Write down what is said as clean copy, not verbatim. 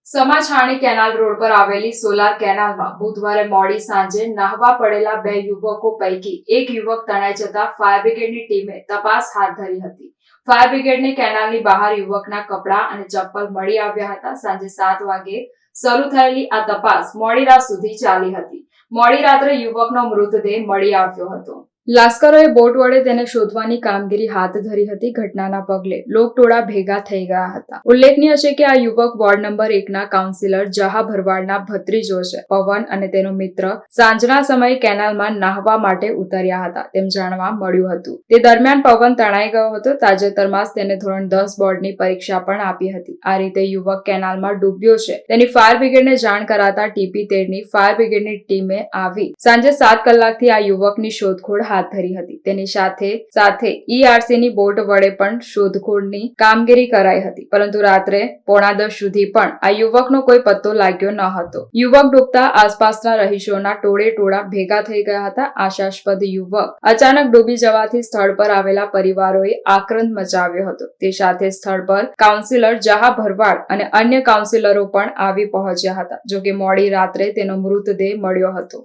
સમાછાણી canal road પર આવેલી solar કેનાલમાં બુધવારે મોડી સાંજે નહાવા પડેલા 2 યુવકો પૈકી એક યુવક તણાઈ જતા ફાયર બ્રિગેડની ટીમે તપાસ હાથ ધરી હતી. ફાયર બ્રિગેડને કેનાલની બહાર યુવકના કપડાં અને ચપ્પલ મળી આવ્યા હતા. સાંજે 7 વાગે શરૂ થયેલી આ તપાસ મોડી રાત સુધી ચાલી હતી. મોડી રાત્રે યુવકનો મૃતદેહ મળી આવ્યો હતો. લાશ્કરોએ બોટ વડે તેને શોધવાની કામગીરી હાથ ધરી હતી. ઘટનાના પગલે લોકટોળા ભેગા થઈ ગયા હતા. ઉલ્લેખનીય છે કે આ યુવક વોર્ડ નંબર 1ના કાઉન્સિલર જહા ભરવાડના ભત્રીજો છે. પવન અને તેનો મિત્ર સાંજના સમયે કેનાલમાં નહાવા માટે ઉતર્યા હતા તેમ જાણવા મળ્યું હતું. તે દરમિયાન પવન તણાઈ ગયો હતો. તાજેતરમાં જ તેને ધોરણ 10 બોર્ડની પરીક્ષા પણ આપી હતી. આ રીતે યુવક કેનાલમાં ડૂબ્યો છે તેની ફાયર બ્રિગેડને જાણ કરાતા TP13ની ફાયર બ્રિગેડની ટીમે આવી સાંજે 7 કલાકથી આ યુવકની શોધખોળ હાથ ધરી હતી. તેની સાથે ERCની બોટ વડે પણ શોધખોળની કામગીરી કરાઈ હતી, પરંતુ રાત્રે 9:45 સુધી પણ આ યુવકનો કોઈ પત્તો લાગ્યો ન હતો. યુવક ડૂબતા આસપાસના રહીશોના ટોળે ભેગા થઈ ગયા હતા. આશાસ્પદ યુવક અચાનક ડૂબી જવાથી સ્થળ પર આવેલા પરિવારોએ આક્રંદ મચાવ્યો હતો. તે સાથે સ્થળ પર કાઉન્સિલર જહા ભરવાડ અને અન્ય કાઉન્સિલરો પણ આવી પહોંચ્યા હતા. જોકે મોડી રાત્રે તેનો મૃતદેહ મળ્યો હતો.